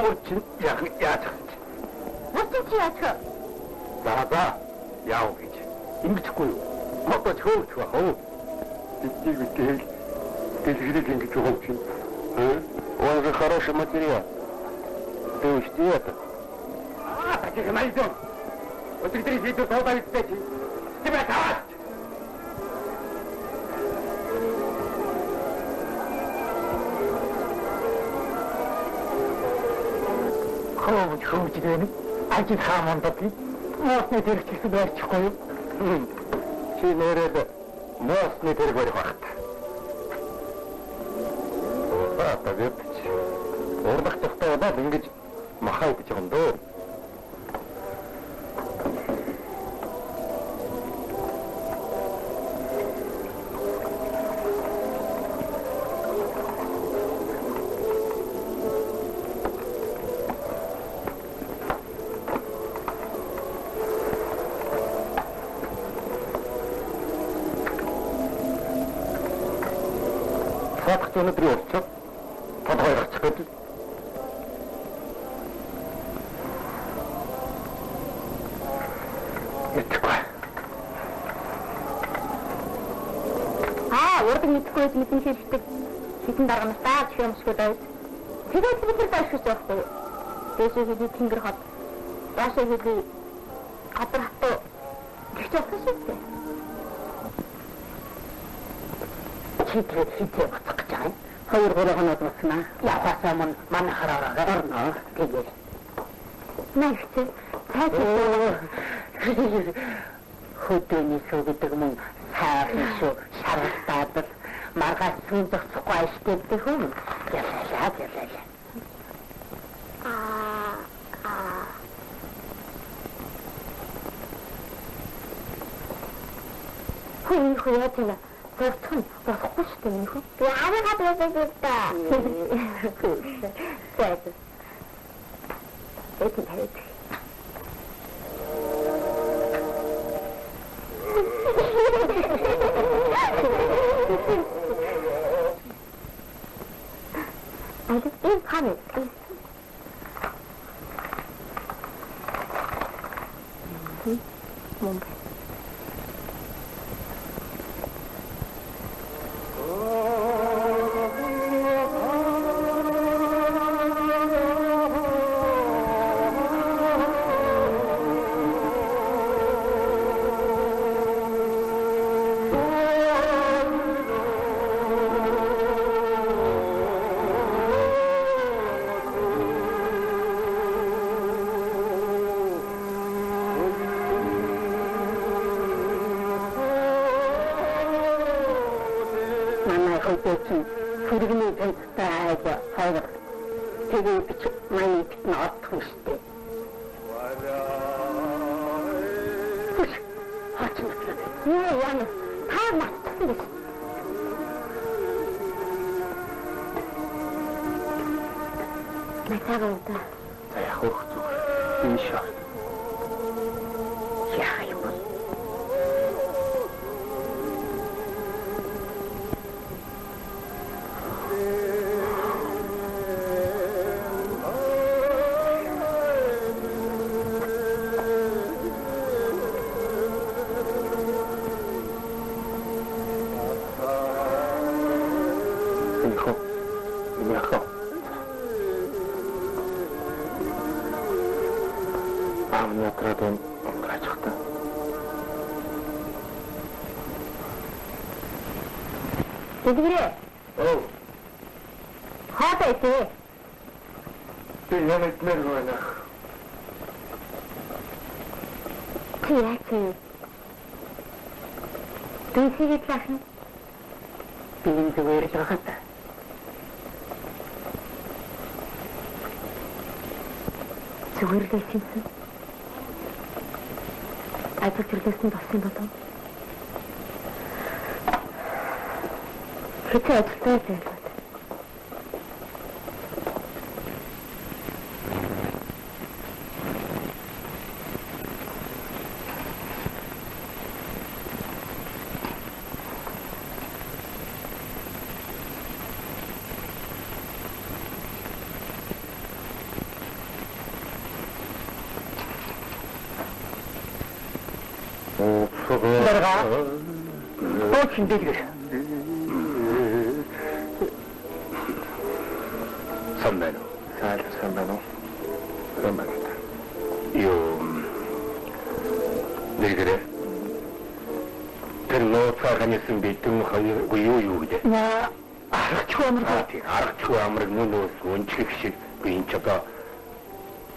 Урчин яг яаж гэж. Урчин чи яаж вэ? За яав гэж. Ингэхгүй юу? Одоо чөөч бахав. Биднийг үтэл дэлгэрийг ингэж байгаа юм чинь. Он же хороший материал. Ты учти это. Таких найдем. Вот ты видишь, солдат из тебя так. Хөөж гэнэ. Ажил хаамандад моосны зэрэгчсэн байчихгүй юу? Чи нэрээд моосны зэрэг барих багт. Та ведч. Урдах тухтайдаа ингэж махаа гэж юм дөө. Өнөөдөр явчих. Тодорхой гарчих гэдэг. Яахгүй. Урд мэдхгүй мэдэн шилждэг. Хитэн дарга настаа гэх юм шиг байв. Тэгээд бид нар таашгүй байхгүй. Дээшээ хийх тэнгэр хот. Даашаа хийх гадар хатуу. Тэгж явах шүү дээ. Читрээ хитээ бацах гэж байгаа. Хоёр гурван удааснаа явахаа мөн манай хараараа гарна тэгээд nächste Zeit хөдөөний шүү гэдэг мөн сайхан шүү шаргалтаад маргаас сүндэхгүй ашигтай хүн ялаа хүн яадаг Тохтон болохгүй шүү дээ нөхөө. Би аваад байдаг да. Зайд. Эцэг хайд. 아직 이 판에 뭔가 그래. 하다 있지. 양을 내려가나. 그래야지. 동시에 짜신. 비행기 왜 이렇게 갔다. 저걸 대신서. 아직 들렸으면 봤으면 봐도. 그치, 어떻게 해야 돼? 내려가. 또 힘들게. 3만 원. 3만 원. 3만 원. 이거 네 그래. 너 사가니슨 비tum 하유 그제. 나 аргач амраг мөн өнчигшиг энэ ч одоо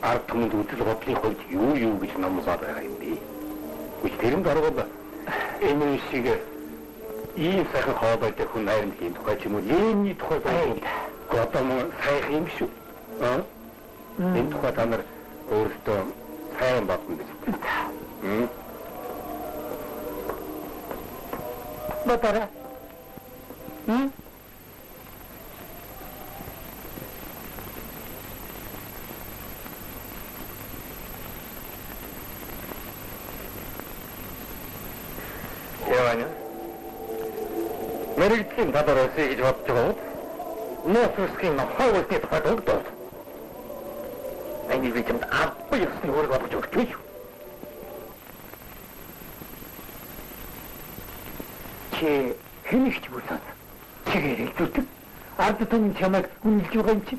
ард түмэнд үдэл бодлын хувьд юу гэж номлоод байгаа юм бэ? Үгүй тэрэнд орвол энэ шиг ийм сайхан хоолойтой хүн найрамдлын тухай ч юм уу Ленины тухай байна. Одоо мөн сайхан юм шүү. Энэ тухай та нар өөрсдөө сайн бодно гэж байна. Батара. Яваня. Мэрэгдлийн талаараас гэж бодож байгаа. Нөөцийн хавуултын тухай тогтоол. Энийг бид аппа ясны өөр бодож өгч юу? Чи хэнийгч бүсэн. Чигээр хэлдэг. Ард түмэн чамайг үнэлж байгаа юм чи.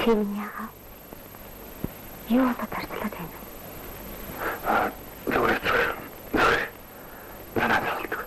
Чиняга. Юу татарчлаад байна? Зүгээр. Нанаа залдаг.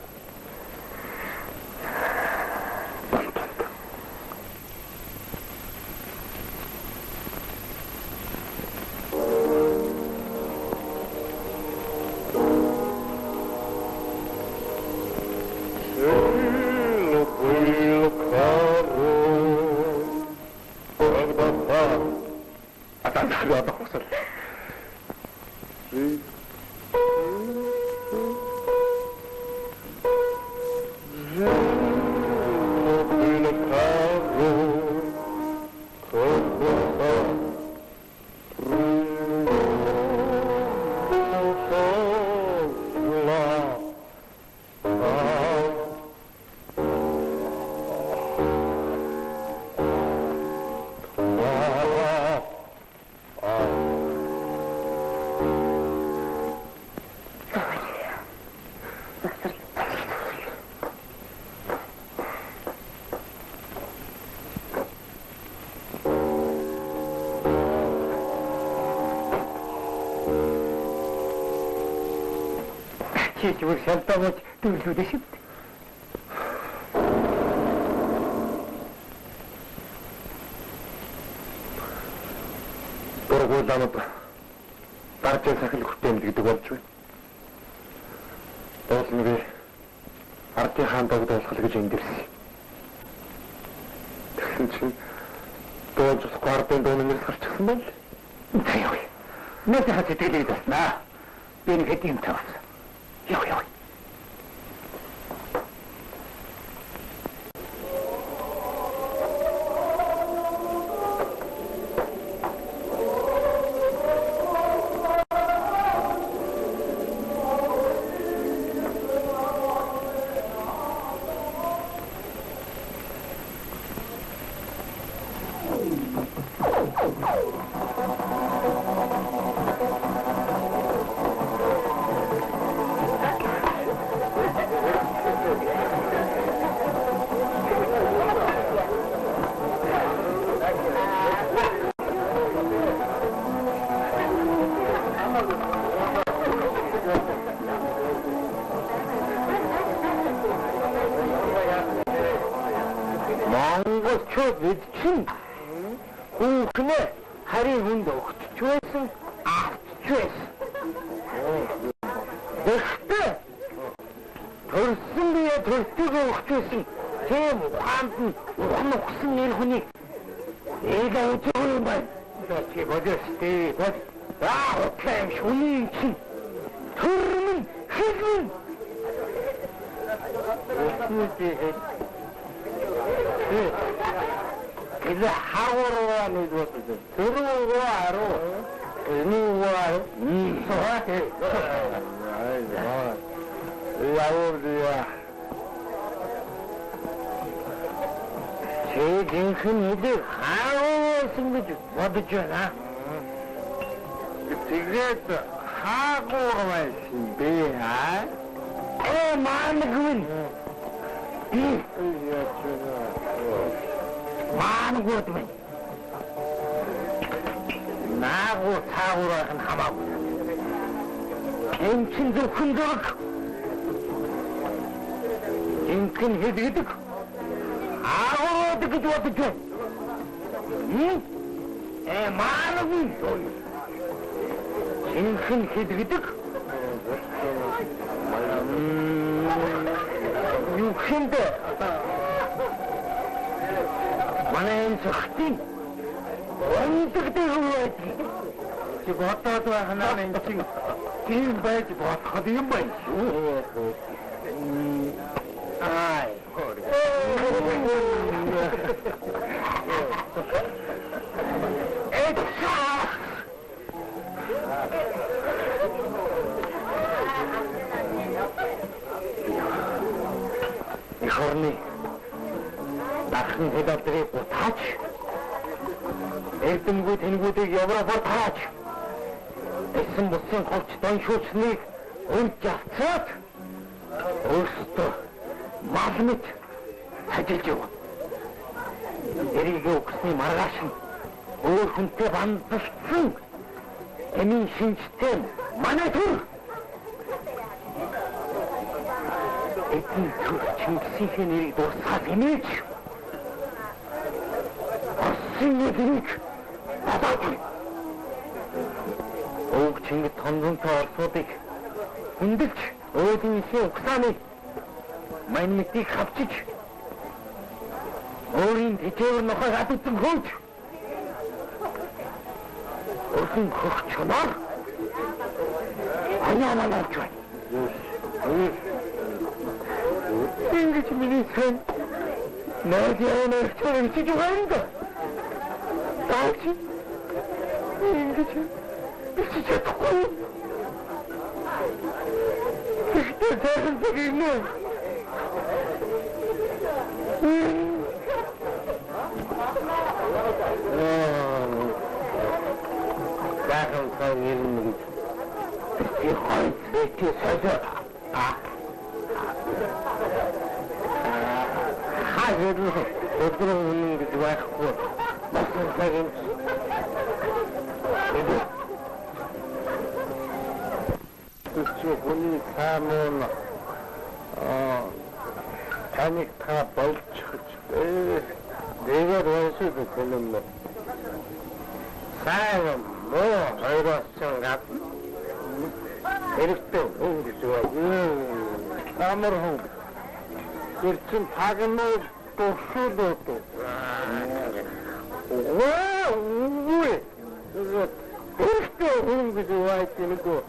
Чичвэр шалтгаанч төлөвлөдөө шив. Дөрвөланод даржин сахил хүртээмэл гэдэг болж байна. Дуулна би ардын хаан догдуулах гэж эндэрсэн. Тэгсэн чинь дуулж ардын дууны нэрс гарчихсан байл. Таяа. Нэгэ хатэтгэлээ даснаа. Би нэг хэдийн тавс. Яа. Чин хүүхнэ харин хүнд өгч байсан авч байсан. Дэхтэ төрсөн бие төртөг өгч байсан тийм ухаанд нь ухсан нэр хүний эйгээ үгүй юм байна. Чи бодостэй бод хутлаа юм шүний чин төрмөн хэлмэн. 이제 하고로와 누구든 들어오고 누구와 이소하게 Явуулъя. Жинхэнэ хэлийг хаагуулсан гэж бодож байна. Тэгээд хаагуур байсан бэ аа? Маангүй. Маангууд мэн. Наагуу цаагуур хэн хамаагүй. Энчин зөвхөн зөвг. Энхэн хэлдэг. Аагууд гэж бодож байна. Маангүй. Энхэн хэлдэг. Юу хэмдэ? Манай зөвхөн өндөгтэй юу байдаг? Чи бодоод байна энэ чинь тийм байж бодоход юм байна шүү. Ай. Ихорны дахин хэдэлтрийг утаач. Эрдэмгүй тэнгүүдийг Европоор таач. Эсэн бусын голч доншуулсныг өнж авцаад өөрсдөө мал мэт ажиллаж яв. Эрийг өгсний маргааш нь өөр хүнтэй бандсан эмийн шинжтэй манай төр эдний төр Чингисийн нэрийг дуусгаад эмээж Оросын нэрийг бадаад Өг Чингис тонзонтой орсуудыг хүндэлж өөднийхээ угсааны мань мэтийг хавчиж өөрийн тэжээвэр нохой хадагдсан хөөж өрхөн хөх чоноор хаяанаач байна. Ингэж миний хэн найдяан өрчөр чиж байна. Таач ингэж чиж чадахгүй. Тэхэн зэгнэ. Дахин цагийн их хайцэт сайжаа. Хаагаад өдрөн гэж байхгүй. Басан цагийн Түүний самон таник та болчих. Дэвэр ойсод хэлэн. Сайн муу хоёроос гад. Хэрэгтэй өнгөж байгаа. Амар хүн. Гэрчин тагнаа төвшүүлээд. Уу. Хэрэгтэй өнгөж байгаа.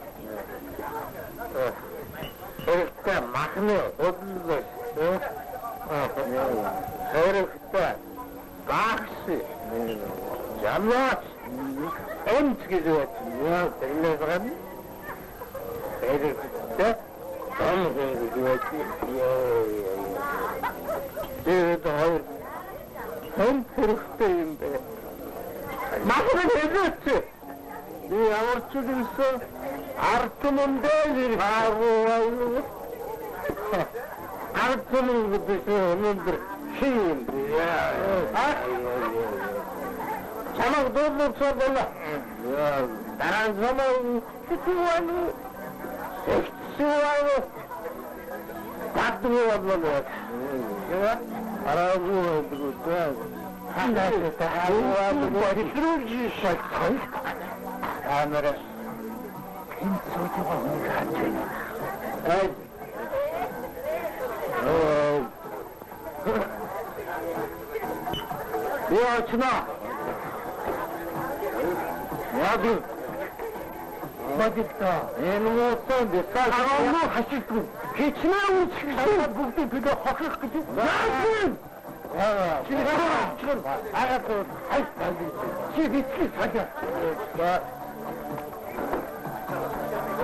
Хэрэгтэй махны бодлоо. Хэрэгтэй багш. Ямаач эмч гэж яа тэглэсэн. Хэрэгтэй том гэж яа. Тэгээд хоёр хэрэгтэй юм бэ. Махны хэрэгтэй. Би ямар ч юмсан артмондэл хаагуу. Артмонд гэж өндөр шин. Чамаг дөрвөлсөө болоо. Дараа нь сүүвэн. Сүүвэн. Бадгүй болоо. Араагүй гэдэг. Хандаа таа. Борисрууж шатхай. Амрас. Энэ цогцоо хаач. Ай. Яачна. Яади. Бадитта. Эмоцон дэсаа хашиггүй. Хичнээн үсчихсэн бүгд бид хохих гэж. Яачин. Чин агаад хай. Чи битгий сажаа.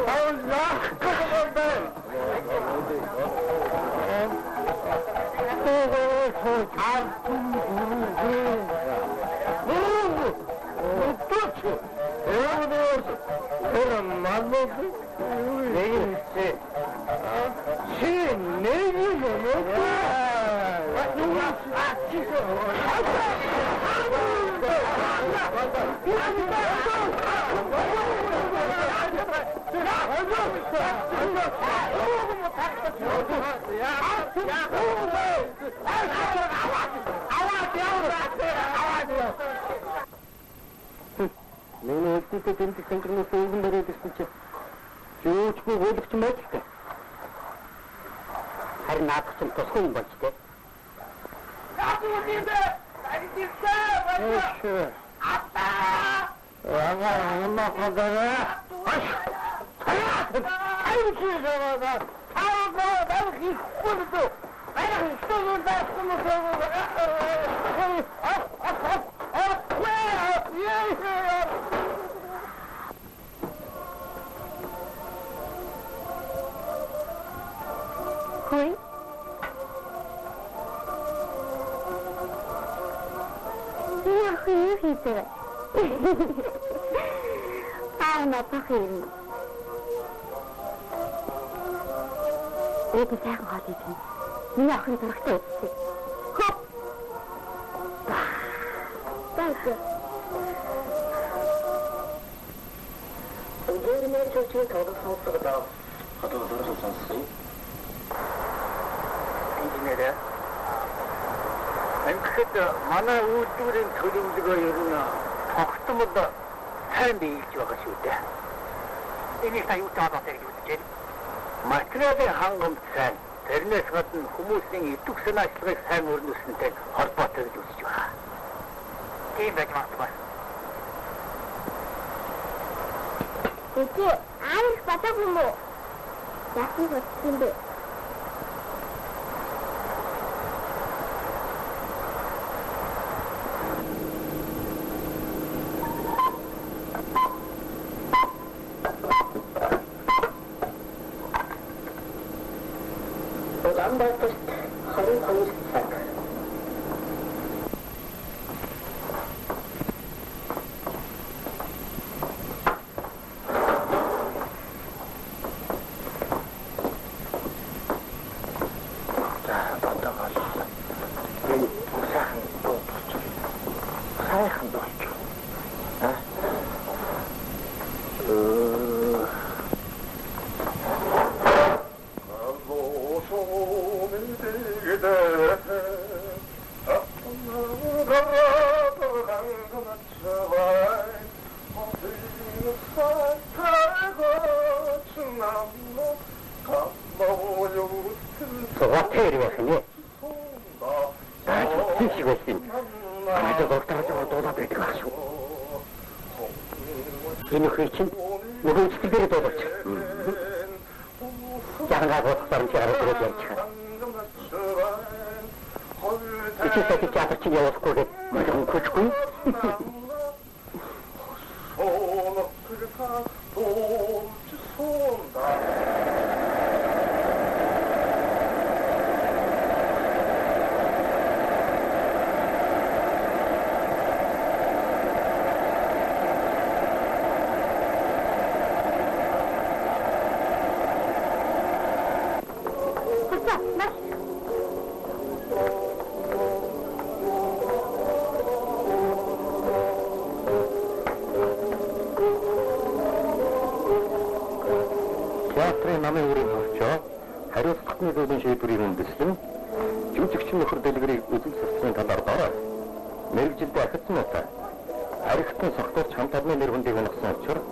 Allah kahretsin. Миний өдөртөө тэмдэг сэнкэрнээс өвгөн дөрөөд ирсэн чи юучгүй хөдөлгч юм байж тээ. Харин наадах чинь тусгүй юм болж тээ. Хөөе. Яах вэ хийдэг? Надад юм. Өөдөө сайхан хол идэх. Миний охин зурагтай үзсэн. Хоп. Таагүй. Өнөөдөр чөчөө тавах сонсогдоо. Одоо дөрөв сонссон. Инженерээ. Эндхэд манай үйлдвэрийн төлөвлөгөө ер нь тогтмол сайн биелж байгаа шүү дээ. Энийг та юу таадаа гэж үзэж байна? Материалын хангамж сайн, тэрнээс гадна хүмүүсийн идэвх санаачлагыг сайн өрнөснөнтэй холбоотой гэж үзэж байгаа. Тийм байж магадгүй. Үгүй, аавч батаг юм уу? Яасан бодсон бэ? Улаанбаатарт 22 цаг. Театрын намын өрийн хөвчөө хариуцлагын зөвлөлийн шийдвэрийг үндэслэн жүжигчин нөхөр дэлгэрийг үзэл сурталчилсан талаар мэрэгжилдээ ахицсан утаа харигтан согтууч хамт олонны нэр хүндийг унагсан учраас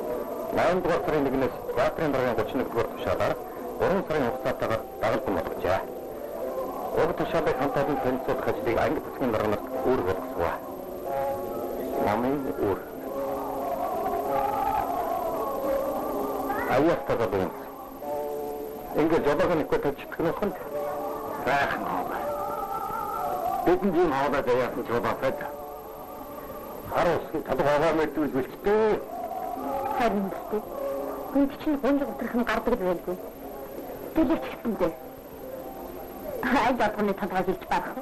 8 дугаар сарын 1-ээс театрын даргын 31 дугаар тушаалаар 3 сарын хугацаатайгаар дагалдан болгожээ. Уг тушаалыг хамт олон танилцуулах ажлыг анги засгийн дарганаас өөр болгосон. Намын өөр аяастаа байна. Ингээд жолооны көтөж чигнэхэн сайхан аа. Бидний юм аваад яасан ч болоод харуус талбайгаа мэдвэл үлдээ. Харин тийм. Энд чинь гонж утрах нь гардаг байлгүй. Дэлгэрч гисэн дээ. Ай датганы талбай хэлж барах.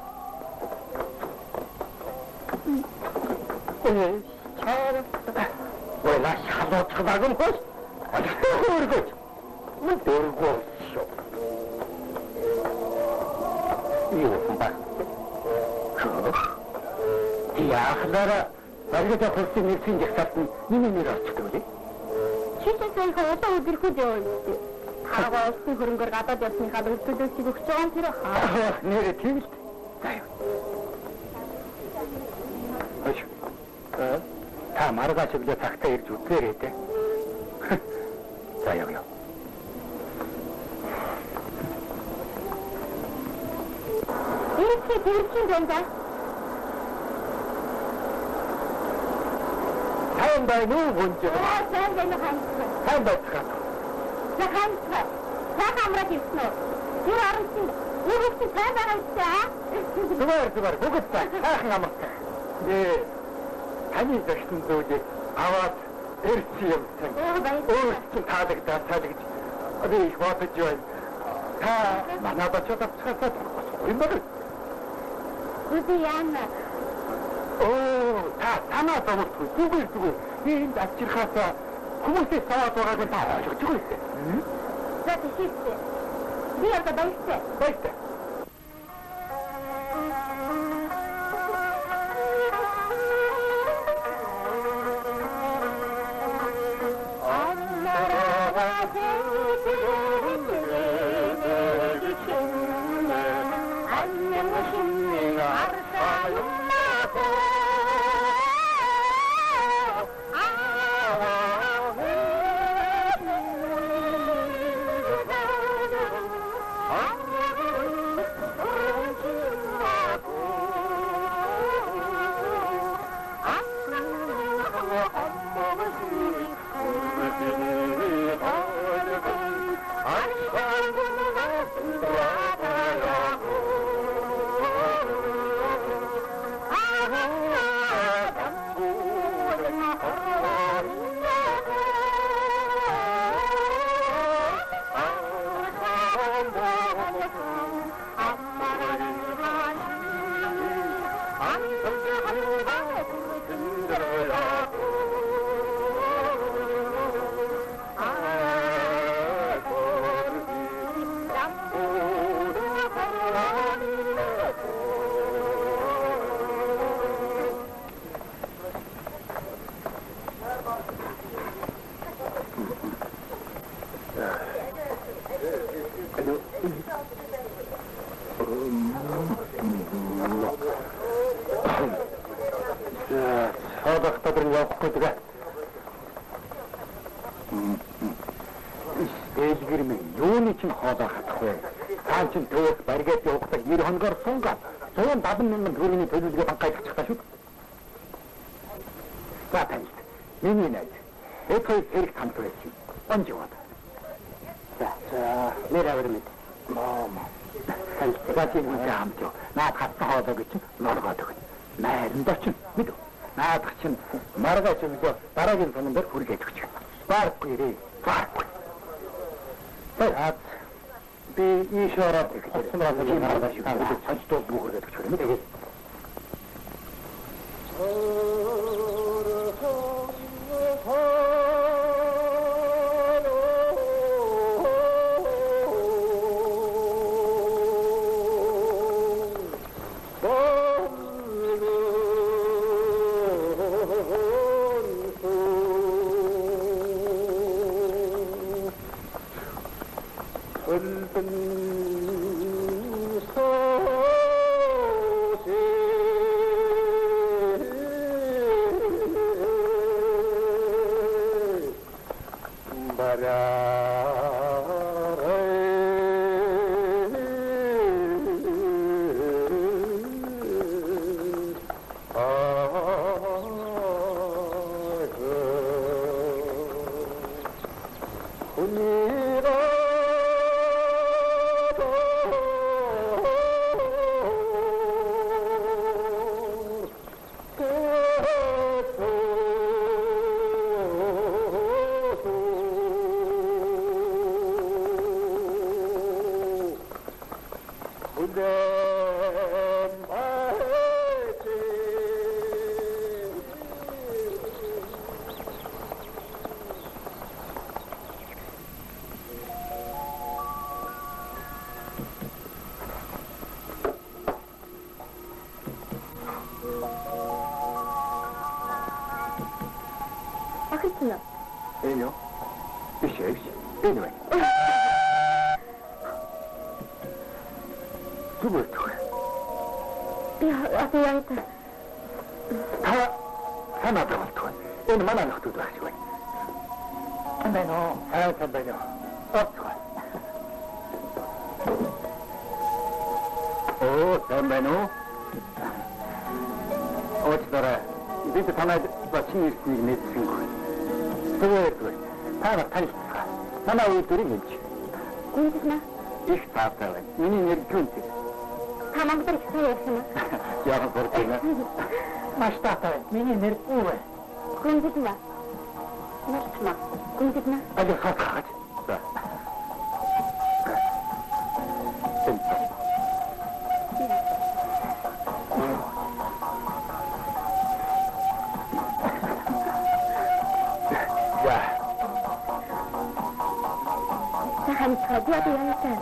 왜 나 샤도 쳐다금 거? 아직도 모르고 뭐 놀고 있어. 이거 봐. 야, 하나라 나리가 벌써 밀수 이제 같은 이놈이 어쩌더니? Чичээсээ их удаа өдөрхөж явуулдаг. Хаагаа өссөн хөрөнгөөр гадаад явсныхаа өлтөдөөс өгч байгаа юм тэр хаа. Нэрэ тийм л. Та маргааш өглөө цагтаа ирж үзээрэй дээ. За явъя. Ирэх төрчин байна. Сайн байна уу гүнж? Сайн байна хаа. Сайн байна. За хаа. За хамраа хийсэн үү? Тэр орончин юу сайн байгаа юм чи? Зүгээр бүгд сайхан амартай. Таны зөрчил зүйлийг аваад ирсэн юм чинь. Өөрсдөө таалагдаад одоо их бодож байна. Та манайд очоод авчихсан юм байна. Үгүй яана. Танаа зовлт зүгээр. Энд авчирхаасаа хүмүүсээс саваад байгааг та ойлгож байгаа юм. За тийш. Би одоо баяртай. Дараагийн сономдор хүргээд өгч. Барахгүй. Би ийшээрээ тэгэхээр цаашдоо бүхэрэг өгч байна. Тэгээд Биш. Энэ бай. Зүгээр төгөө. Одоо яг санаад болтгоо. Энэ манай нөхдүүд байх шиг байна. Амбано. Амбано. Оцгоо. Амбано. Оцгоо. Бид танаад бачин ирснийг мэдсэнгүй. Зүгээр. Таараа танилцгаа. Манай үүдэрийг хэлж. гүнзгэнэ. Их таатай байна. Миний нэр Гүнзэг. Та намайг их сайн ярьсан уу? Яагаад бүрдэнэ? Маш таатай. Миний нэр Үвэ. Гүнзгэнэ. Мартма. Гүнзгэнэ. Але хатгаач. За. Хадиад яатай.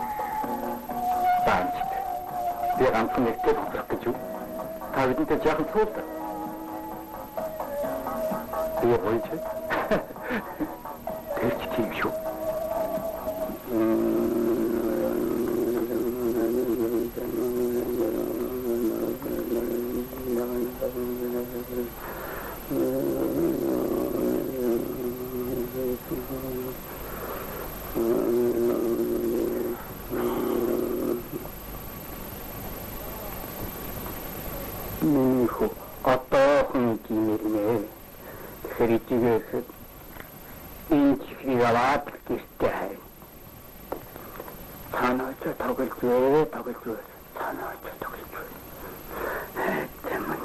Баанч. Би ганцхан нэгтэй болох гэж юу? Та бидэнтэй жаахан цуулаа. Би ойч. Тэрч тийм шүү. Нихо атохон кинерне хэритигээс инчигаваад гистэй. Танаач тоглож танаач тоглож. Тэмэн.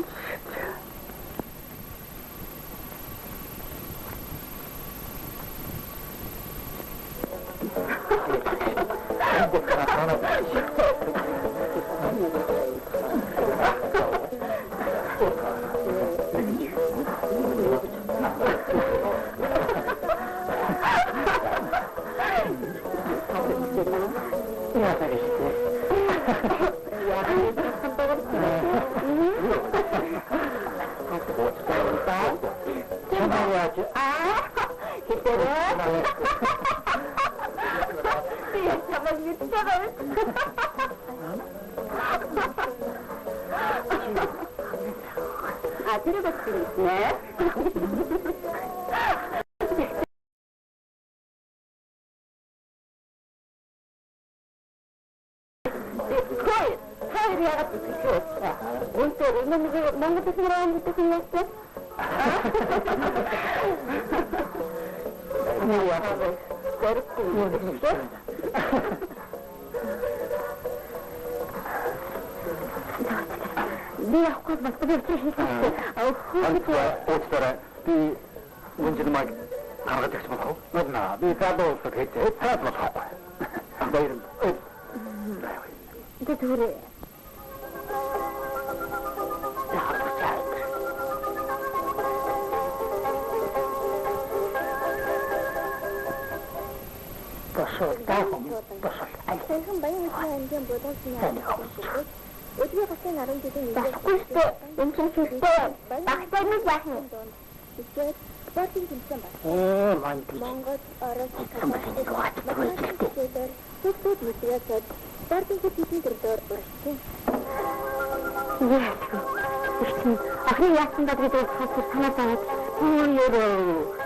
Ахны яасан даа гэдэг санаа таваад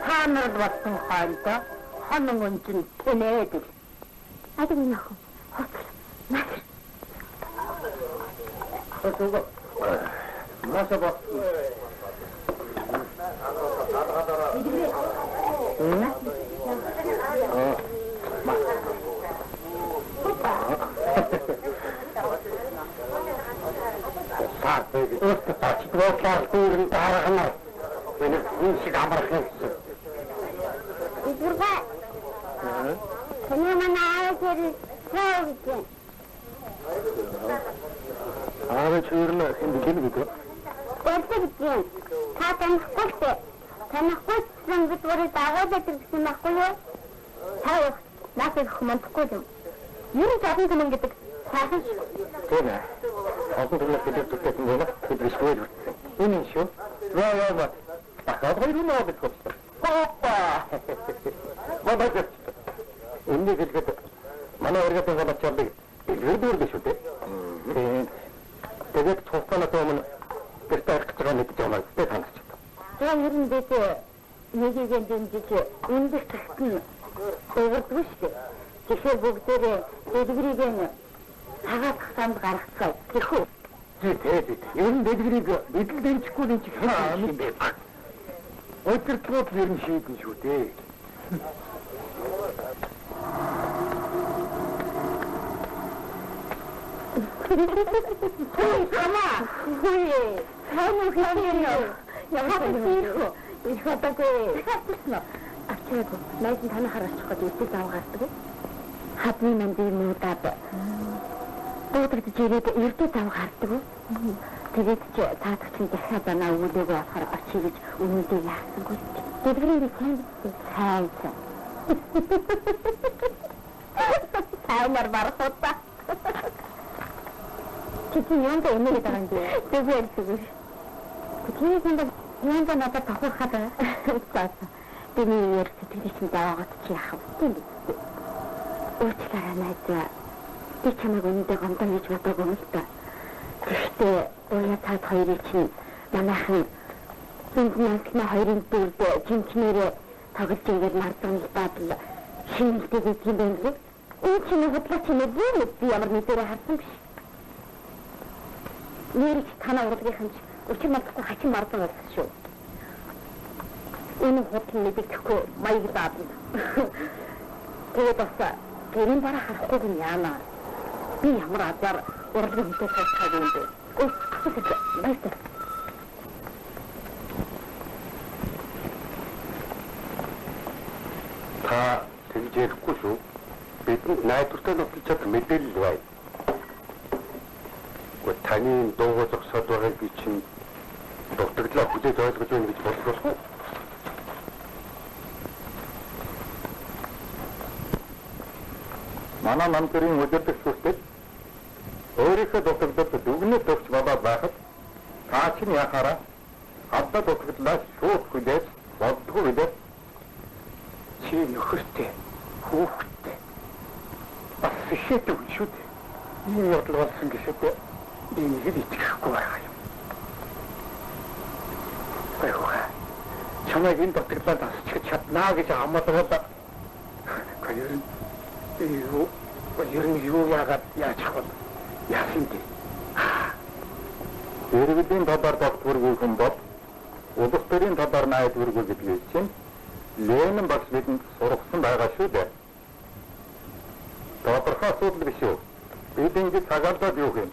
хаанад болсон хаалта ханан чин тэнээд. Адаг нөх. Хатуга. Масаба. Оттаачдвоклаар дүүрэн дараагна. Энэ шиг амрах юм. Идурга. Тэнэмэнаа тэр савч. Аваач үрнө хиндэг гэдэг. Тэгтээ. Та танахгүй. Танахгүй бид өөрөө дагаад ирсэн байхгүй юу? Та наасыг хумандахгүй юм. Юу ч юм гэдэг сайхан шүү. Тийм ээ. Олон төрлийн хэлбэртэй юм байна. Бид бишгүй. Энэ шүү. Яа. Ахаад хоёр юм аа гэдэг. Опа! Мадагт. Энийг хэлгээд манай өргөдөө болоочаалыг илэрдүүлдэг шүү дээ. Тэгээд цуцгаанаас өмнө гэртээ арих гэж байгаа нэг юм аа гэдэг хангаж байна. Тэгээ ер нь бид нэгийг дэмжиж өндөр тагт нь өгөрдөг шүү дээ. Тэгэхээр бүгдээрээ дэдгэрийг нь цагаат хасанд гаргацгаа гэх үү? Тэгээд ер нь дэдгэрийг бидэл дэмжихгүй юм чи хэн юм бэ? Өдөртлүүд ер нь шийдэн шүү дээ. Хамаа! Хөөе! Хамаа хийх. Ямар хийх вэ? Их хатаггүй. Ачаагүй. Найзан танахаар очиход үсэг авгааддаг. Хадны мандыг муудаад дуудагдж ирээд эрдээ авгааддаг. Тэгээд ч таадагч нь дахиад банаа өгүүлээгүй болохоор очие гэж үнэндээ яахсангүй. Дэдгэрийн сайн. Таамар барахтаа. Чи янд өнөг байгаа юм бэ? Зүгээр. Тэний санд янд надад тохиолхаад байна. Биний ярь сэтгэлийг чинь дааваад чи яах вэ? Уучлаарай найзаа. Би чамайг өнөдөө гомдоо хийж бодоогүй юм л та. Гэхдээ уяа цаад хоёрыг чинь манайхан зинтнэсний хоёрын дүүрд жинчнэрээ тоглож ингээд мардан бадал шинэлтэй гэж юм байна. Энэ чинь хөдлөж чинь би ямар мэдэрэ харсан биш. Нэрч танаа урлагийнхан ч өчиг мартахгүй хачин мардан болсон шүү. Энэ хөдлөн мэдээхгүй маяг бадал. Тэгээд бас гэрийн бараа харахгүй юм яана. Би ямар азар урлагийн хөтөж тавьчихаг юм бэ? Баярлалаа. Та тэгж ярихгүй шүү. Бидэнд найдвартай нөхцөлд мэдээлэл бай. Гэхдээ таны дуугаа зогсоод байгааг би чинь дутагдлаа хүлээж ойлгож байна гэж бодлоо. Манай намдрын өдөртөг сүртэй өөрийнхөө дутагдалд дүгнэлт өгч болоод байхад та чинь яхаараа хадаа дутагдлаа шууд хүлээж боддгоо гэдэг. Чи нөхөртэй хүүхдтэй бас ихэдэг шүү дээ. Энэ бодол болсон гэхэд энийг итгэхгүй байгаа юм. Баярлалаа. Чамайг энэ дутагдлаа асчих чаднаа гэж амлаад ер нь юу яагаад яачих вэ? Яасан дээ? Иргэдийн талаар докторгүй хүн бол улс төрийн талаар найдваргүй гэдгийг чинь Ленин багш бидэнд сургасан байгаа шүү дээ. Тодорхой асуудал биш үү? Бид ингэж цагаалдаад юу юм?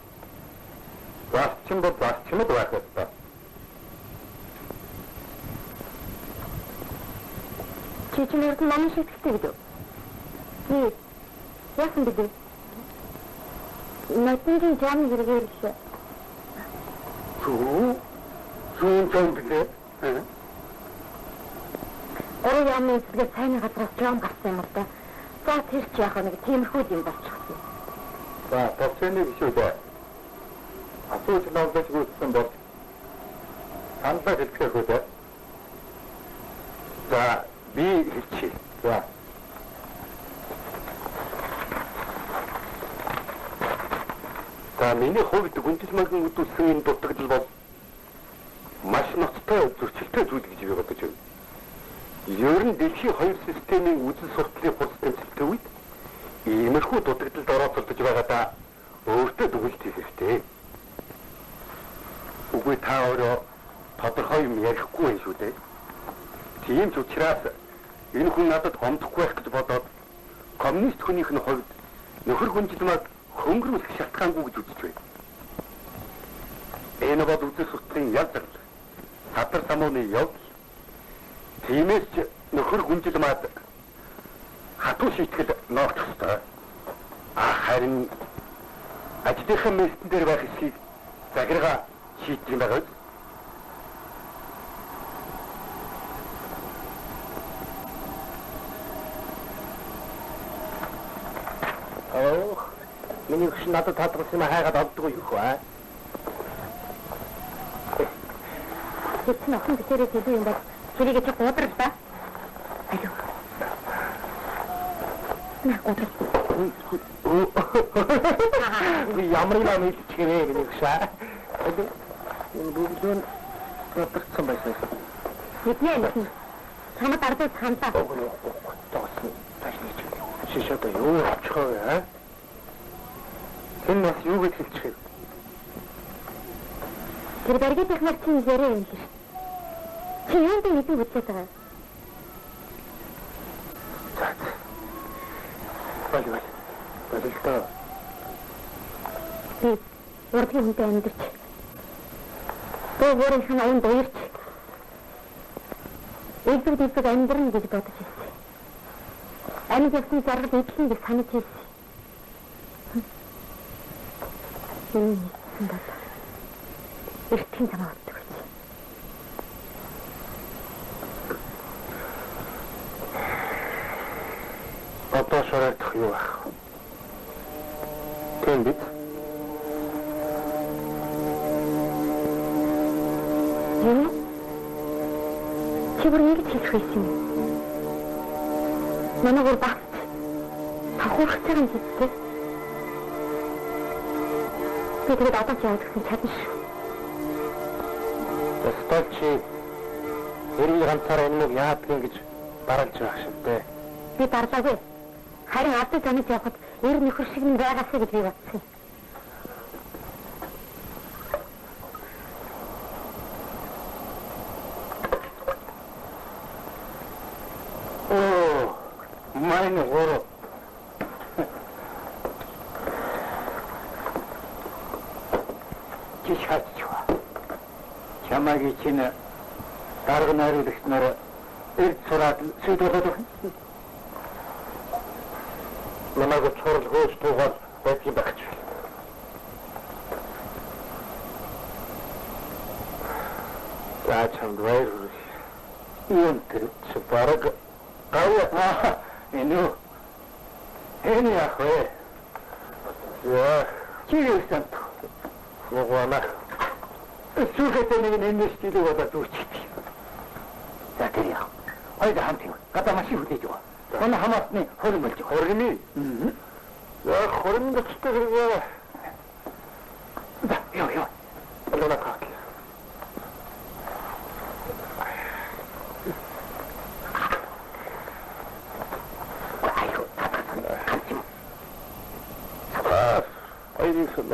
Засчин бол засчмд байх ёстой. Чи чинь өргөн намын шигтэй гэдэг. Яасан бэ? Натингийн жам хэрэгэлсэн. Зүүн зүүн билээ. Орой ямын зэрэг сайн газраас жам гарсан юм да. За тэр чи яах нэг тиймэрхүү юм болчихсон. За төвчний биш үү дээ. Асууж навдаж гүйсэн бол хандаа хэлэх үү дээ. За би хэлчихье. За. За миний хувьд гүнжил маягийн үдүүлсэн энэ дутагдал бол маш ноцтой зөрчилтэй зүйл гэж би бодож байна. Ер нь дэлхийн хоёр системийн үзэл сурталын хурц тэмцэлтэй үед иймэрхүү дутагдалд орооцолдож байгаадаа өөртөө дүгнэлт хийх хэрэгтэй. Үгүй та өөрөө тодорхой юм ярихгүй байх шүү дээ. Тийм ч учраас энэ хүн надад гомдохгүй байх гэж бодоод коммунист хүнийх нь хувьд нөхөр гүнжилмаг хөнгөрүүлэх шалтгаангүй гэж үзэж байна. Энэ бол үзэл сурталын ял зарлал. Садар самууны явдал. Тиймээс ч нөхөр гүнжилмад хатуу шийтгэл ноогдох ёстой. Харин ажлынхаа местэн дээр байх эсхийг загиргаа шийдэх юм байгаа. Миний хөш надад татгалсан хайгаад олдгүй юу хөө? Тэд нөхөн битэрээ хэлээ юм бол хэрийг ч гудрал ба. нахгүй. Ямар юм хэлчихвээ миний шаа. Энэ бүгдөө бодсон байсан. Мэднэ. Чамд ардаас хандаа. Тоосон. Ташнич. Шишото юу очихоо аа? Энэ бас юу гэж хэлчих вэ? Тэр баригд их марчин ярэ юм шиг. Чи юунд нэгэн бүтлээд байгаа? Болтой. Би урдгийн хүнтэй амьдарч. Өөрийн хана унд уярч. Эцэг амьдрын гэж бодож байсан. Амьд явсан заргал эдлэн гэж санаж байсан. Эртхэн замаа утдаг. Одоо шороодох юу ах? Тийм биз? Юу? Чи бүр ингэж хэлэх байсан юм. Манай багт тахуурч байгаа юм зүгтээ. Би тэгээд одоо ч явах гэсэн чадна шүү. Столчи эрийн ганцаараа энэ мөг яадгийг гэж даралж байгаа шиг дээ. Би дарлаагүй. Харин адад замд явхад эр нөхөр шиг нь байгаасаа гэж би бодсон. Майны горо. Чичхачва. Чамаги чинь дарга найруулагчнаар эрд сураад сөйдөөд намайг цорол хөөс тугаар байцги багч. Яачам двайр. Ион тэр бараг гава энэ яхвэ. Я чигэсэн. Могоона. Сүүхэтэн нэг нэмэстийг удаа зүрчтэй. За тэр яа. Ойд хамтыг. Гадаа машин хүлээж байгаа. Манай хамаасны хорин болж байгаа. Хорин. Я хорин гэжтэй хэрэг. Яа. Олоо нахаа. Ayırıyorsun.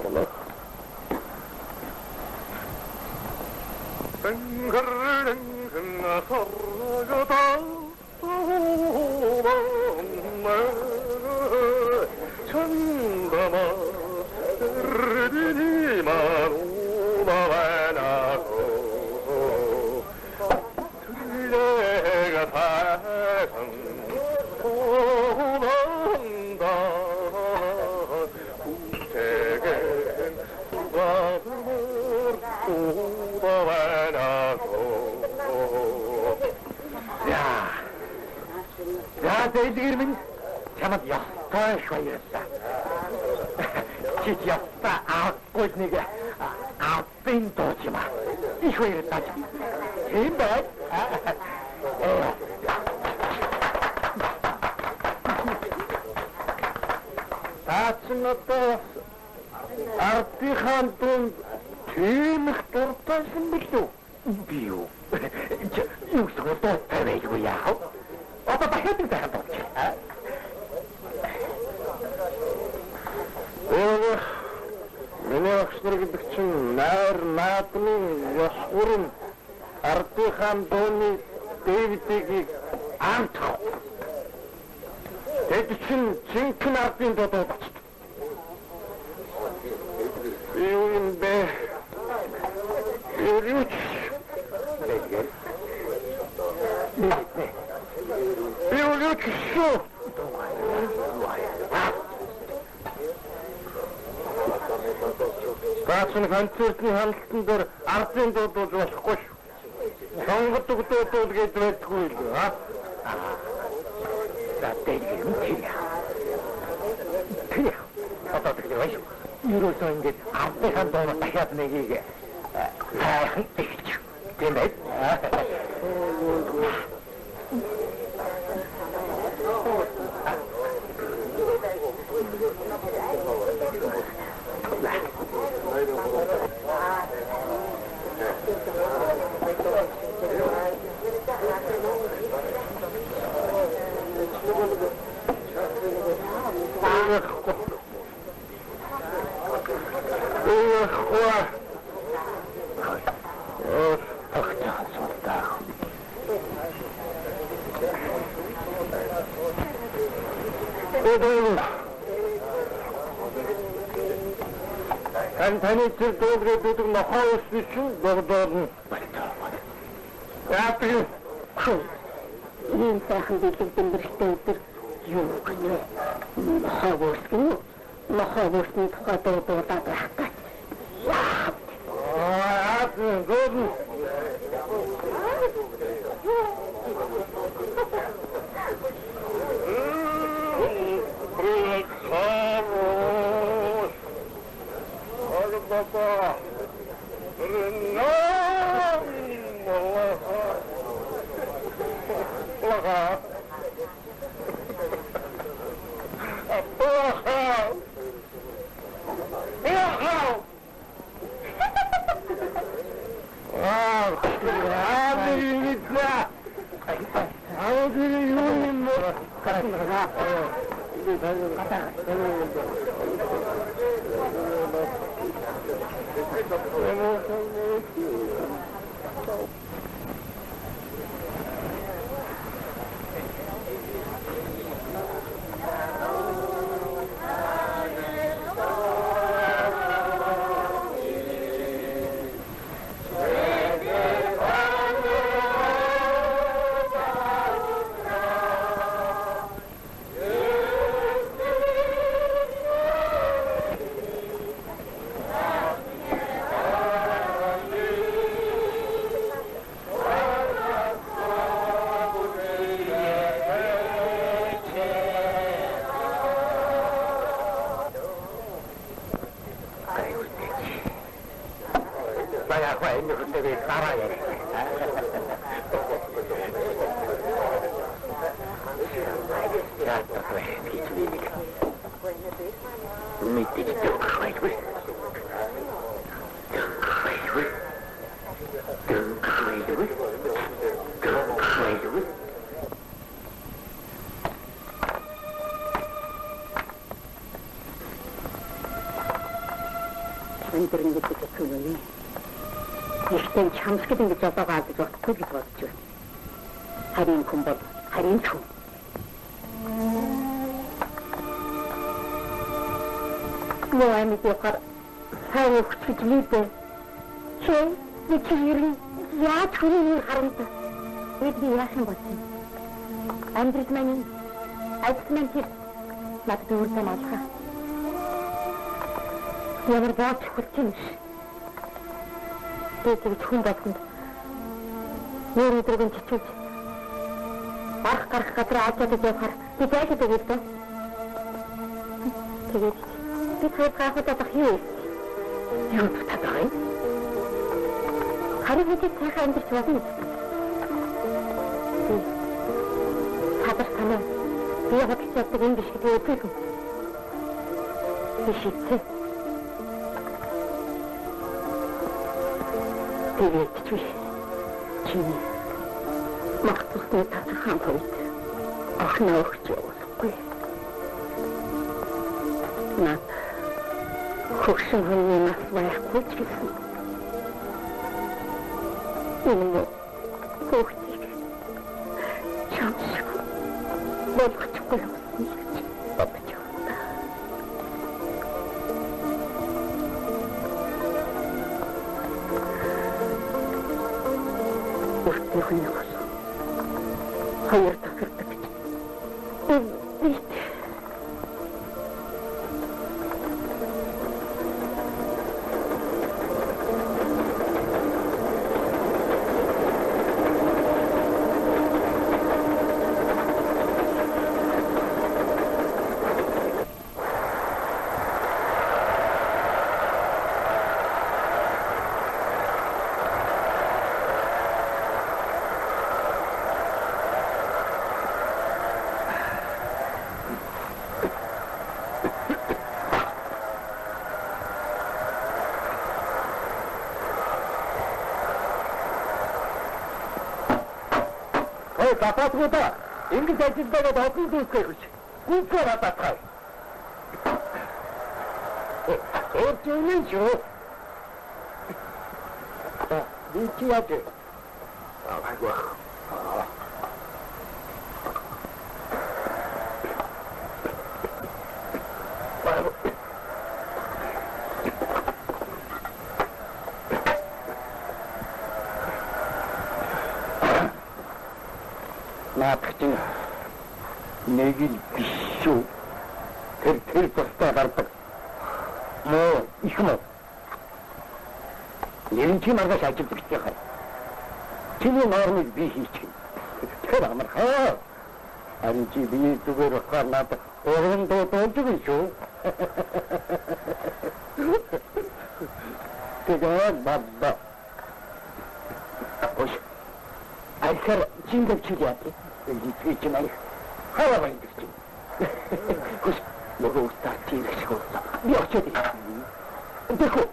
Değdirmin, çamat yasta şöylese. Çiç yasta ağzı ağzın doğcuma. İş verirsen. Kim ben? Taçınıda Artihan'ın tüm tortasın bildi. Biyo. Yoksa da terveyi ya. Одоо дахиад нэг дахиад болж байна. Миний агшнэр гэдэг чинь найр наадмын ёс гурын Ардынхан дууны Дэвидийг амт. Тэд чинь жинхэнэ ардын дуудаад очив. Юу юм бэ? Юу ч Şu. Баасан концертын хандлтан дээр ардын дуудуулж болохгүй шүү. Сонгод дуудуул гэж байдгүй л аа. За тэгээд юм тийм. Одоо тэгээд байж. Юуроос ингэж ардын дууны дахиад нэгийг хайх гэж. Тийм ээ. Таны тэр дуулгыг бүдэг нохоо өссөн чинь богдоорно. Яадаг юм? Ийм сайхан бэлэгдэн бэрхтээ өдөр юу гэнэ? Нохоо өсгөн үү? Нохоо өссөн тухай дуулаад байх гэж. Гол. Papa, no, Ихтэй чамсгад ингэж одоогоо алдаж болохгүй гэж бодож байна. Харин хүн бол харин хүн. Моамид якар сайн өгч лийдэ. Чи ерэн яаж хүний харамтай. Эдний яасан болсон. Амьдрал маань айцман чи надад өөртөө малхаа. Ямар баач хүлцэнш. Тэгээд хүн болгонд нэр өдрөгийн чичүүж гарах газар аажаад явахаар би зайлшгүй тэгээд би тэр хаахад авах юу татах юм харин хэдий сайхан амьдарч болно хадас танаа би хадас явдаг юм биш гэдэг үгүй би шийдсэн тэгээд чи магтсны татхан хувьд ахнаа өгч явахгүй. Наад хөгшин хүний нас байхгүй ч гэсэн. Энэ хөгчийг чамшиг болгочихгүй юм гэж бодож байна. Өөртөө Hayır takırdık. Evet. Тататгуудаа ингэж ажилдаад олон зүйлсээ хүч. Гүнзгий татах. Өөртөө шүү. Дичи яа. Айгуу. Наадахчин нэг л биш шүү. Тэр тусдаа гардаг. Мөө их мөө. Нэрэн чи маргаш ажиллаж байгаа. Чиний нормыг би хийчих. Тэр амархаа. Харин чи би зүгээр ухаар надад уран дуудаж байгаа шүү. Тэгээд бабба. Ой. Айхар чингэр чилээ. Эцэг чи маань хаваа байна гэж. Хүч нөгөө тартиг шигуулсан. Би очоод ирсэн. Тэхүү.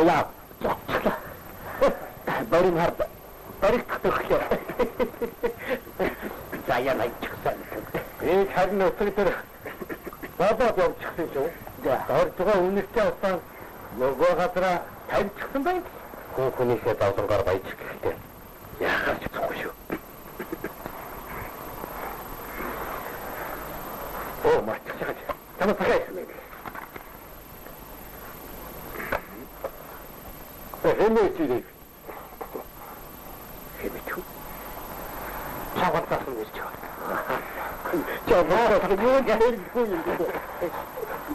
Яа. Барин хард. Барих тохиолдол. Заяа найчсан. Харин өсөг дээр бабаа явчихсан шүү. Ордгоо үнэтэй усан нөгөө газараа тавьчихсан байх. Хүүхнийхээ давлангаар баяж гэхдээ яахаач болохгүй шүү. Оо мартчихсан. Тамаа цагаасан. Хэмээчээ. Хэмээчүү. Чавхаас нь ирж байгаа. Чавхаас нь ирж байгаа.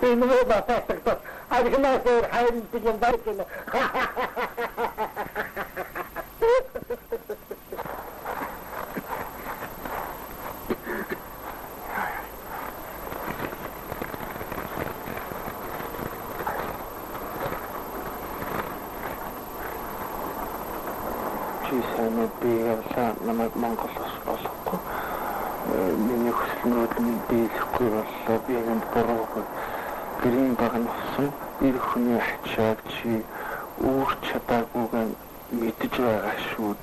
Энэ нь бататдаг. Аргинасээр хайрын тийм байцна. Намайг Монголоос болохгүй. Миний хүслнүүд нь дийлэхгүй боллоо. Би энд буруугүй. Гэрийн баг нь болсон. Ир хүний ачааг чи үүрч чадаагүйг мэдж байгаа шүү.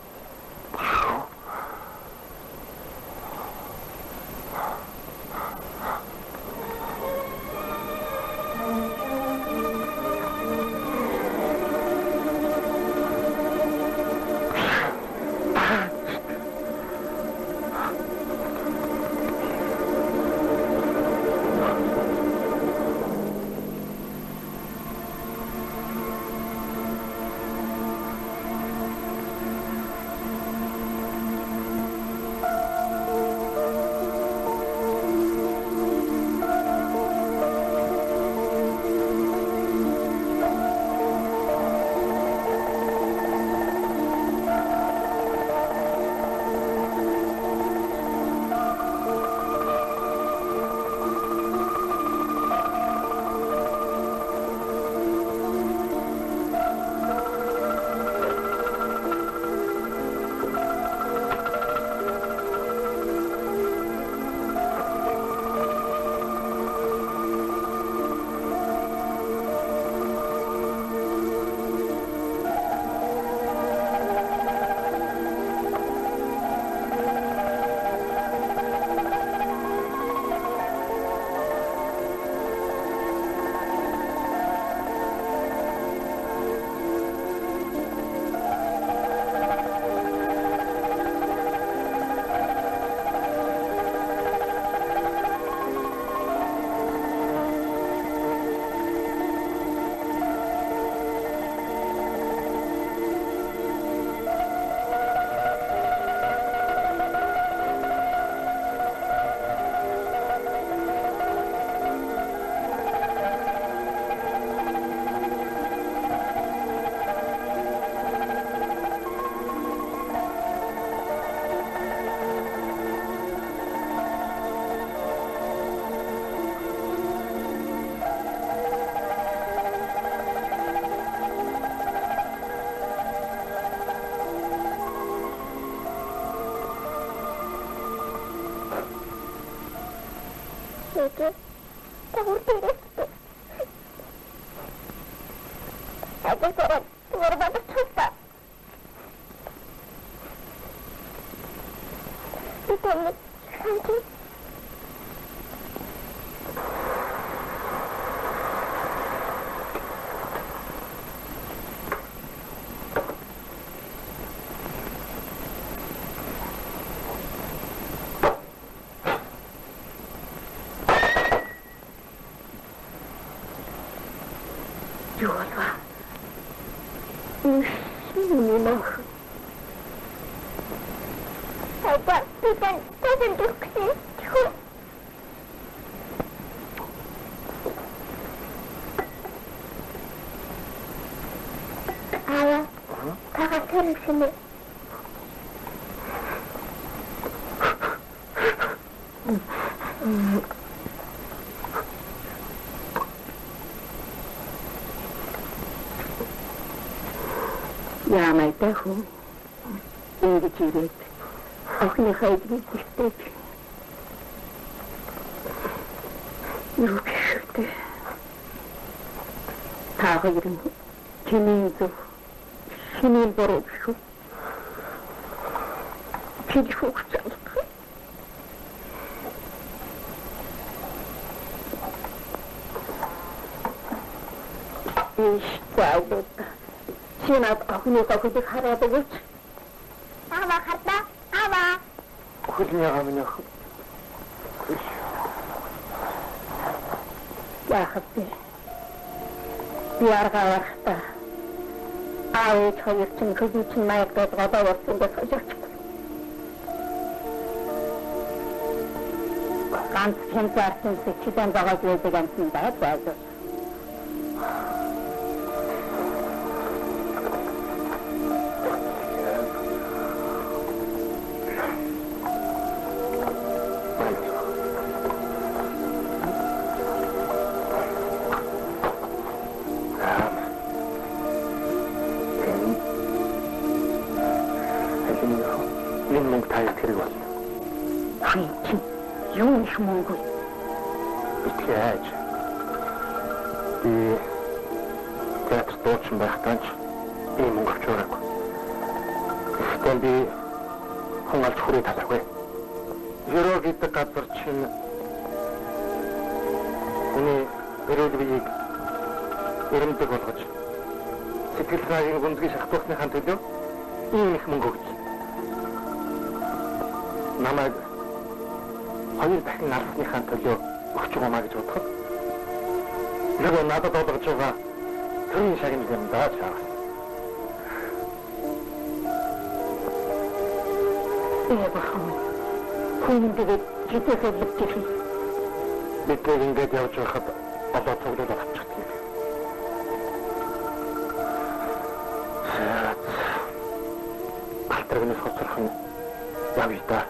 Ээжээ. Тагур дээрээ. Тагур дөрөв чуста. Итэмэ ханти. Юула. Папа, ты духси. Ала, как ты решила? Яамай таху. Ингэж ирээд охиныхаа эдгээр ихтэй. Юу гişвтэй. Та хоёр нь чиний зөв чиний буруу шүү. Чи хөөж байгаа. Иштэй. Чинад охиныхаа хөлийг хараад өгөөч. Ава хата. Ава. Хөлнийгаа минь ах. Яахад би. Яргавахта. Аавч хоёр чинь хөлийг чинь маягдаад гадаа болсон гэж хэлж. Ганц хэмжээсэн чиdən байгаа зүйлийг амтан байгаад. Монголь. Итгэж. Би театр дуучин байхдаа ч ийм монголч ураг. Гэхдээ би хонголж хүрээ талахгүй. Жироо гэдэг газар чинь хүний өрөөлгийг өрөмдөг болгож сэтгэл санаагийн гүнзгий шахтуухныхаа төлөө ийм их мөнгө өгч. Намайг хоёр дахин алсныхаа төлөө өгч байгаа гэж бодоход нөгөө надад олгож байгаа төрийн шагнал юм даа чаа. Хүндэд житэхэд битгий. Бид ингээд явж байхад одоо цуглуулаад авчихсан. Алтрагнаас хоцрох нь явъя да.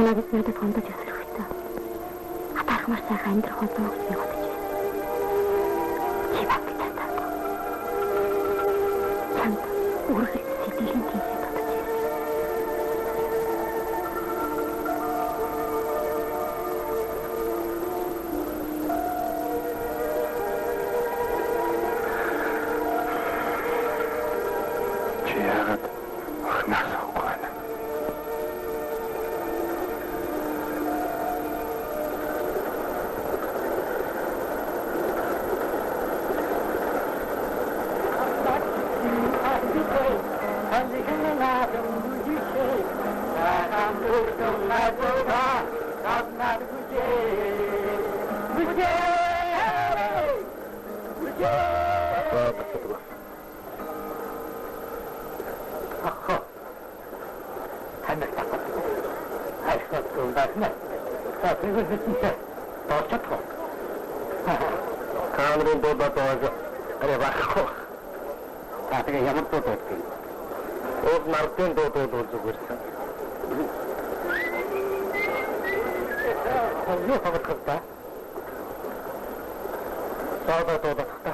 Надад надад хондож өсрөхтэй. Хатаархмаар сайхан амьдрах болов гэж бодож байна. Чи бат таа. Чамд үргэлж сэтгэл нь тэнхээ татаж. Чи яагаад охноос авахгүй байна? Камерын дуудаад байгаа. Арай багхгүй. Тэгээ ямар дуудаад гин. Уг нартын дуудууд үзүүгээрсэн. Юу хамаатах та? Дуудаад та.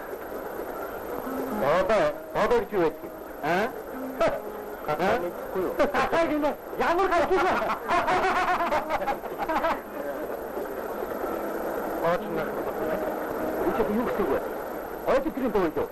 Дуудаад юу вэ? Аа? Ямар гарах вэ? Очно. Ичээ юу гэсэн үг вэ? Ойдтрийн дуу юу?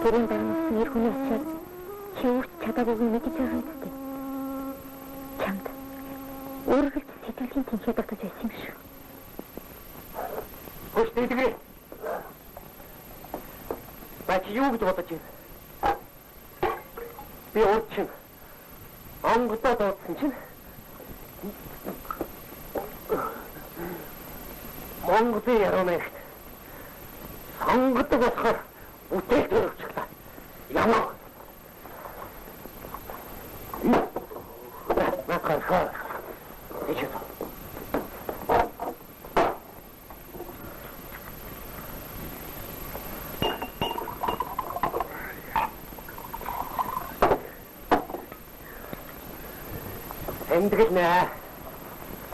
Тэрийн дараагийн нэр хүний ачаад чивч чадаагүй мэдэж байгаа юм дээ. Чамд өөрөөр сэтгэлийн тэнхээ татаж байсан юм шүү. Хөш тэгдэг. Бач юу гэж бодож байна? Би уучин. Онгодоо дуудсан чинь Монголын яруу нэгт сонгодог болохоор үтэл төрөвчлээ. Ямар? Накархаа. Ичээ.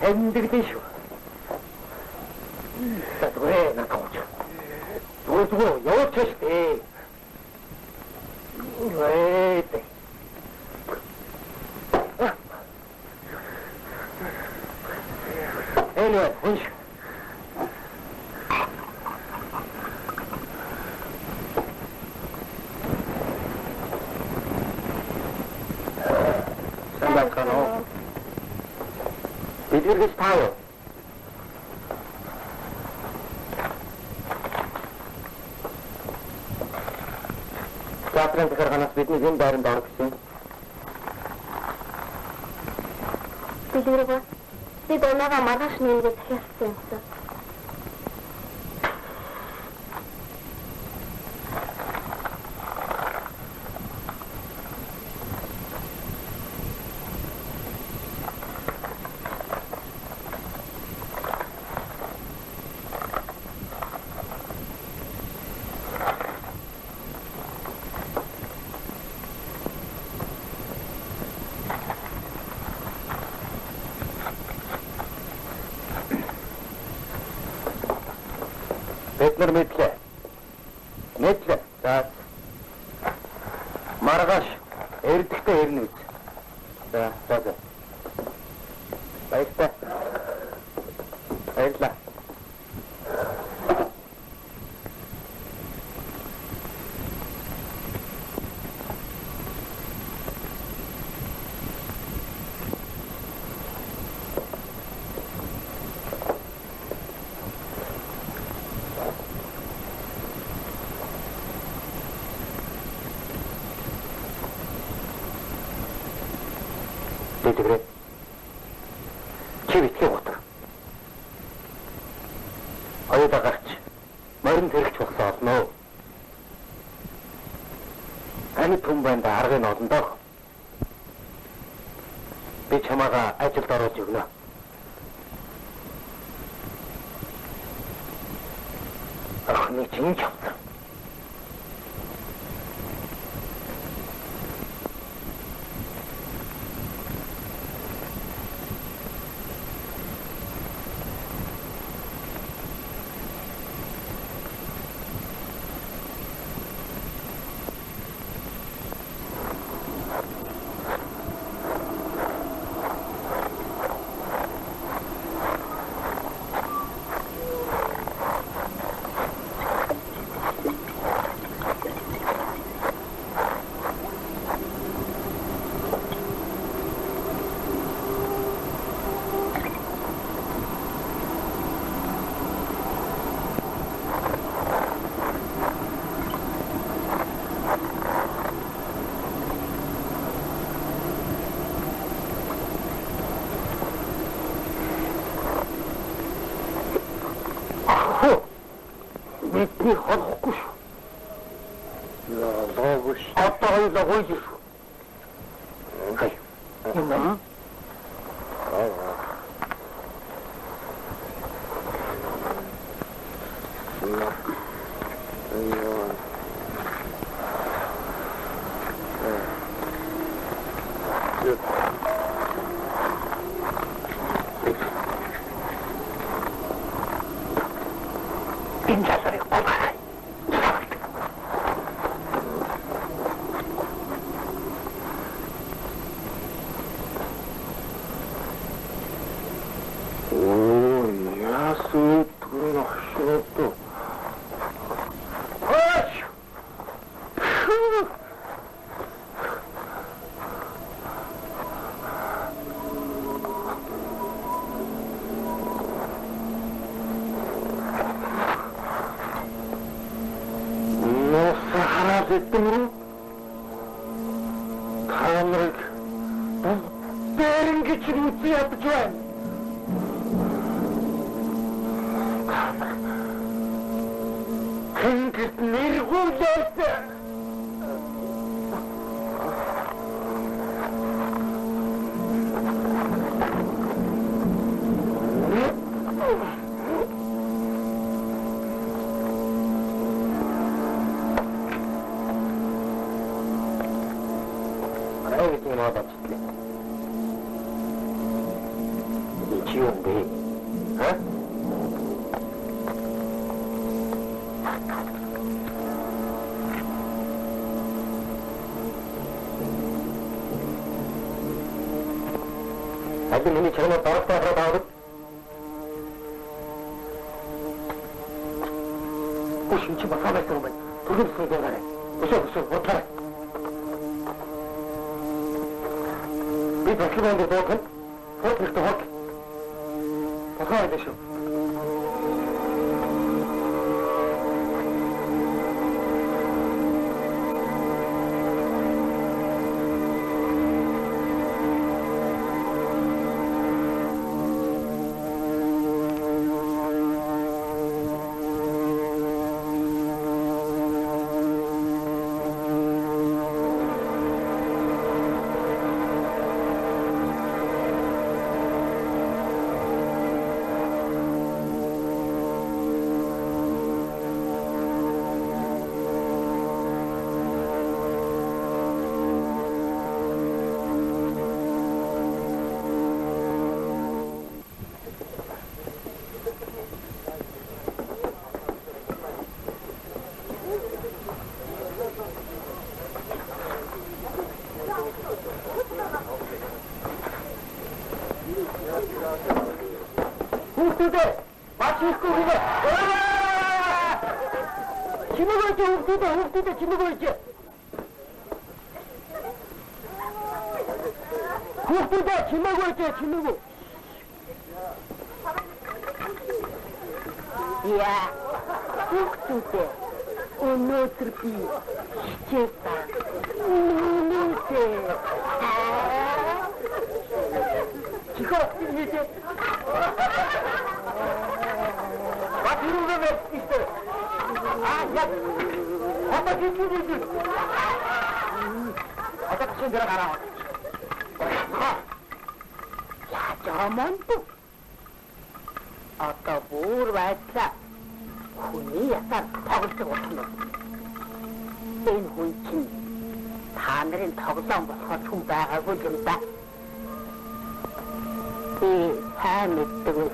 Эндэг шүү. Тэгвэл накауч. Зүгээр яваач штэ. Вэйт. Энэ, хүч. Дэлгэргэж таа юу? Театрын захиргаанаас бидний энэ байранд орох гэсэн. Дэлгэрэг бид өнөөдөр маргааш нэмгээ захиалсан юмсан. Бид мэдлээ. Мэдлээ. За. Маргааш эрдэхтэй ирнэ үз. За. Баярлалаа. Баярлалаа. Тэгвэл чи битгий утга. Оёда гарч морин тэрэгч болсон олно. Ани түмбэнд аргын олно доо. Би чамаага ажилд оруулж өгнө. Ахны чинь явсан. Бидний холохгүй шүү. Лоогүй шүү. Одоо лоогүй шүү. Хай. Юм. Миний чамд таратаа даавд. Бүшинч басаад байгаа юм. Түлхэл суугаад. Өсөө бодлоо. Би баклаванд доохын. Хот ихтэй хот. Бохоо байлаа шүү. Хүүхдүүдээ бачихгүй хийгээ. Чимэг ойж хүүхдүүдээ чимэг ойж. Хүүхдүүдээ чимэг ойж чимэг. Яа. Хүүхдүүдээ өнөөдөр би хичээсэн. Үнэтэй. Чихөө хийдэ. Wat doen we met die? Ja. Wat doen we nu? Wat heb je gedaan? Ja, jammer toch? Ata boer wijsa. Huni yasan тоглож болно. Энэ хүн чинь та нарын тоглоом болохоор хүн байгаагүй юм да. сайн мэддэг үү?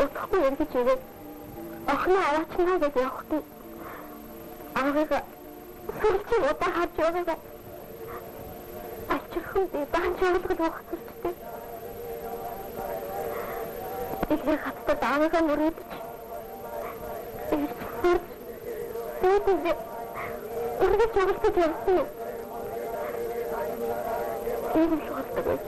Утгагүй ингэж игээд охин аваачнаа гэж явахдаа аагаа сүлжээ удаа харж байгаа. Ачирхан би банч ойлгож өгчихтэй. Ихэр хатад аагаа мөрөдч Тэгвэл үргэлж явуулдаг явсан юм. Энэ л болдог байж.